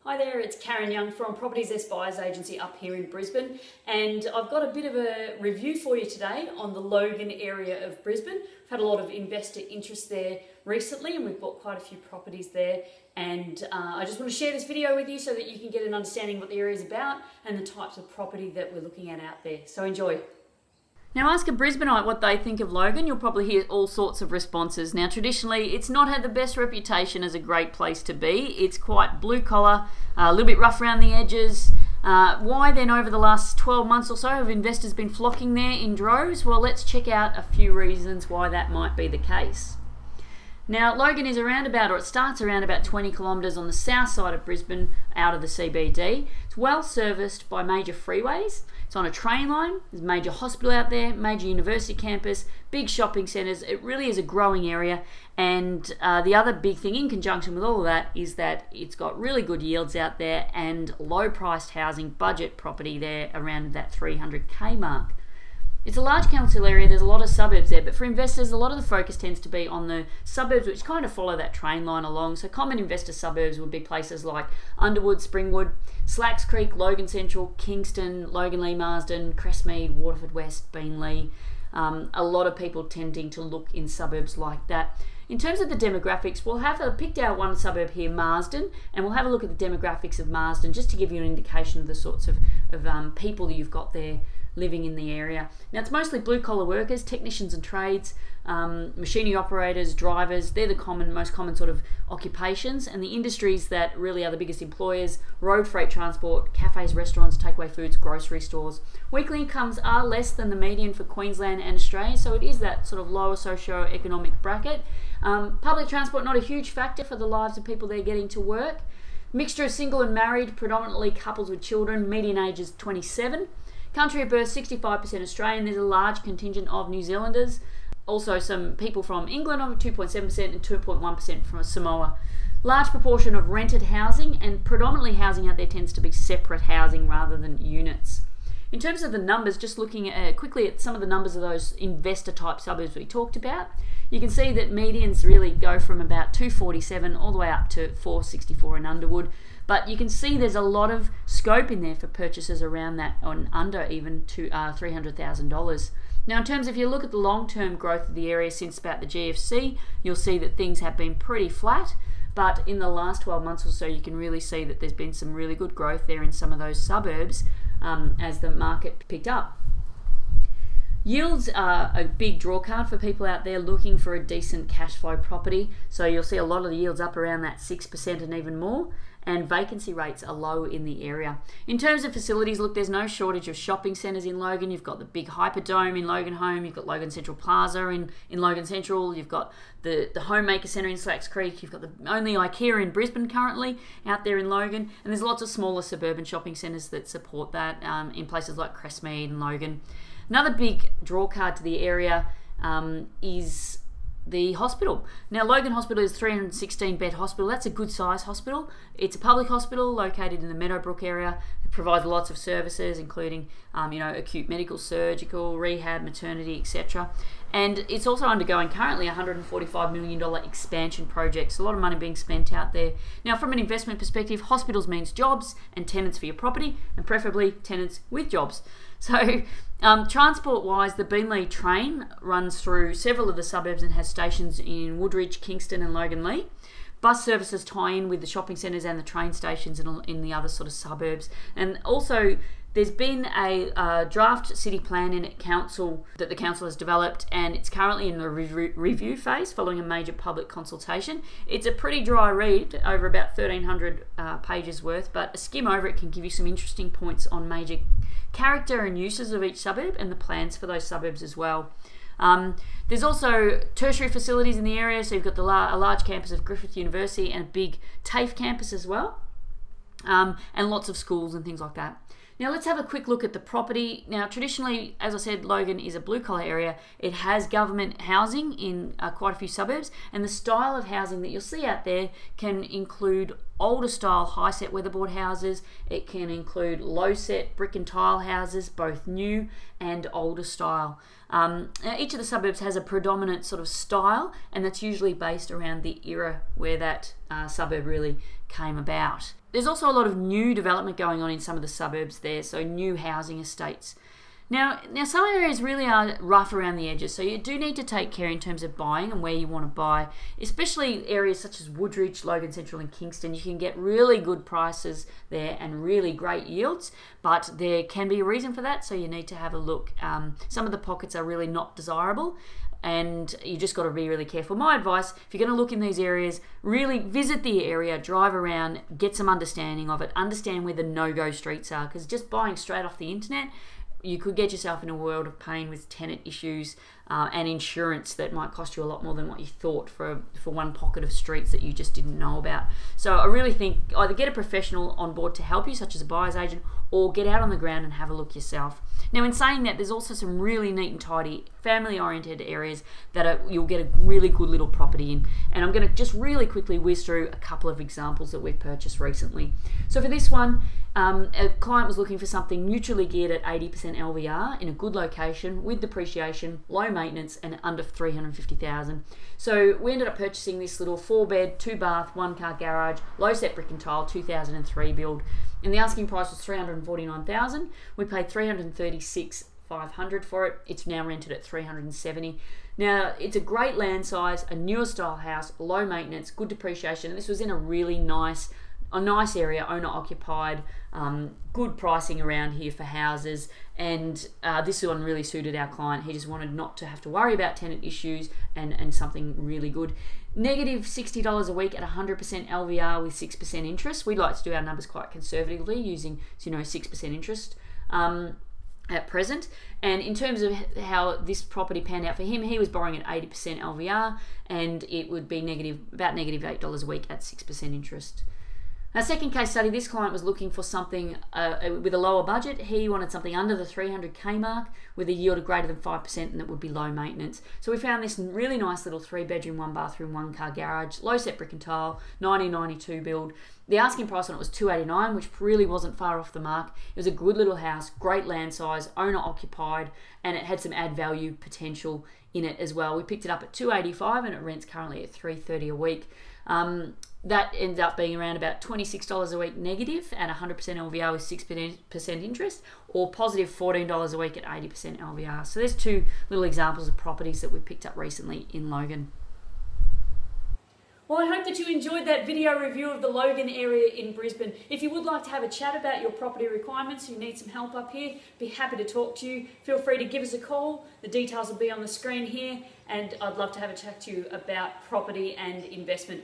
Hi there, it's Karen Young from Properties S Buyers Agency up here in Brisbane, and I've got a bit of a review for you today on the Logan area of Brisbane. We've had a lot of investor interest there recently and we've bought quite a few properties there, and I just want to share this video with you so that you can get an understanding of what the area is about and the types of property that we're looking at out there. So enjoy. Now ask a Brisbaneite what they think of Logan. You'll probably hear all sorts of responses. Now traditionally it's not had the best reputation as a great place to be. It's quite blue collar, a little bit rough around the edges. Why then over the last 12 months or so have investors been flocking there in droves? Well, let's check out a few reasons why that might be the case. Now Logan is around about, or it starts around about 20 kilometres on the south side of Brisbane out of the CBD. It's well serviced by major freeways. It's on a train line. There's a major hospital out there, major university campus, big shopping centres. It really is a growing area, and the other big thing in conjunction with all of that is that it's got really good yields out there and low priced housing, budget property there around that 300k mark. It's a large council area, there's a lot of suburbs there, but for investors a lot of the focus tends to be on the suburbs which kind of follow that train line along. So common investor suburbs would be places like Underwood, Springwood, Slacks Creek, Logan Central, Kingston, Logan Lee Marsden, Crestmead, Waterford West, Beenleigh. A lot of people tending to look in suburbs like that. In terms of the demographics, we'll have picked out one suburb here, Marsden, and we'll have a look at the demographics of Marsden just to give you an indication of the sorts of people that you've got there living in the area. Now it's mostly blue collar workers, technicians and trades, machinery operators, drivers. They're the most common sort of occupations, and the industries that really are the biggest employers: road freight transport, cafes, restaurants, takeaway foods, grocery stores. Weekly incomes are less than the median for Queensland and Australia, so it is that sort of lower socio-economic bracket. Public transport not a huge factor for the lives of people they're getting to work. Mixture of single and married, predominantly couples with children. Median age is 27. Country of birth 65% Australian. There's a large contingent of New Zealanders. Also some people from England, over 2.7%, and 2.1% from Samoa. Large proportion of rented housing, and predominantly housing out there tends to be separate housing rather than units. In terms of the numbers, just looking quickly at some of the numbers of those investor type suburbs we talked about, you can see that medians really go from about 247 all the way up to 464 in Underwood. But you can see there's a lot of scope in there for purchases around that, on under even to $300,000. Now in terms, if you look at the long-term growth of the area since about the GFC, you'll see that things have been pretty flat. But in the last 12 months or so, you can really see that there's been some really good growth there in some of those suburbs as the market picked up. Yields are a big draw card for people out there looking for a decent cash flow property. So you'll see a lot of the yields up around that 6% and even more. And vacancy rates are low in the area. In terms of facilities, look, there's no shortage of shopping centres in Logan. You've got the big Hyperdome in Logan Home, you've got Logan Central Plaza in Logan Central, you've got the Homemaker Centre in Slacks Creek, you've got the only IKEA in Brisbane currently out there in Logan, and there's lots of smaller suburban shopping centres that support that in places like Crestmead and Logan. Another big draw card to the area is the hospital. Now Logan Hospital is a 316 bed hospital. That's a good size hospital. It's a public hospital located in the Meadowbrook area. It provides lots of services including acute medical, surgical, rehab, maternity, etc. And it's also undergoing currently a $145 million expansion project. So a lot of money being spent out there. Now from an investment perspective, hospitals means jobs and tenants for your property, and preferably tenants with jobs. So transport-wise, the Beenleigh train runs through several of the suburbs and has stations in Woodridge, Kingston and Logan Lee. Bus services tie in with the shopping centres and the train stations in the other sort of suburbs. And also there's been a draft city plan in council that the council has developed, and it's currently in the review phase following a major public consultation. It's a pretty dry read, over about 1,300 pages worth, but a skim over it can give you some interesting points on major character and uses of each suburb and the plans for those suburbs as well. There's also tertiary facilities in the area, so you've got a large campus of Griffith University and a big TAFE campus as well, and lots of schools and things like that. Now let's have a quick look at the property. Now traditionally, as I said, Logan is a blue collar area. It has government housing in quite a few suburbs, and the style of housing that you'll see out there can include older style high set weatherboard houses. It can include low set brick and tile houses, both new and older style. Each of the suburbs has a predominant sort of style, and that's usually based around the era where that suburb really came about. There's also a lot of new development going on in some of the suburbs there, so new housing estates. Now some areas really are rough around the edges, so you do need to take care in terms of buying and where you want to buy, especially areas such as Woodridge, Logan Central and Kingston. You can get really good prices there and really great yields, but there can be a reason for that, so you need to have a look. Some of the pockets are really not desirable, and you just got to be really careful. My advice, if you're going to look in these areas, really visit the area, drive around, get some understanding of it, understand where the no-go streets are, because just buying straight off the internet, you could get yourself in a world of pain with tenant issues and insurance that might cost you a lot more than what you thought for one pocket of streets that you just didn't know about. So I really think either get a professional on board to help you, such as a buyer's agent, or get out on the ground and have a look yourself. Now in saying that, there's also some really neat and tidy family oriented areas that you'll get a really good little property in, and I'm going to just really quickly whiz through a couple of examples that we've purchased recently. So for this one, a client was looking for something neutrally geared at 80% LVR in a good location with depreciation, low maintenance, and under 350,000. So we ended up purchasing this little 4-bed, 2-bath, 1-car garage, low set brick and tile, 2003 build, and the asking price was 349,000. We paid 336,500 for it. It's now rented at 370. Now it's a great land size, a newer style house, low maintenance, good depreciation, and this was in a really nice area, owner occupied, good pricing around here for houses, and this one really suited our client. He just wanted not to have to worry about tenant issues and something really good. Negative $60 a week at 100% LVR with 6% interest. We like to do our numbers quite conservatively using 6% interest at present. And in terms of how this property panned out for him, he was borrowing at 80% LVR, and it would be about negative $8 a week at 6% interest. Our second case study, this client was looking for something with a lower budget. He wanted something under the 300k mark with a yield of greater than 5%, and that would be low maintenance. So we found this really nice little 3-bedroom, 1-bathroom, 1-car garage, low set brick and tile, 1992 build. The asking price on it was 289, which really wasn't far off the mark. It was a good little house, great land size, owner occupied, and it had some add value potential in it as well. We picked it up at 285, and it rents currently at 330 a week. That ends up being around about $26 a week negative at 100% LVR with 6% interest, or positive $14 a week at 80% LVR. So there's two little examples of properties that we picked up recently in Logan. Well, I hope that you enjoyed that video review of the Logan area in Brisbane. If you would like to have a chat about your property requirements, you need some help up here, be happy to talk to you. Feel free to give us a call. The details will be on the screen here, and I'd love to have a chat to you about property and investment.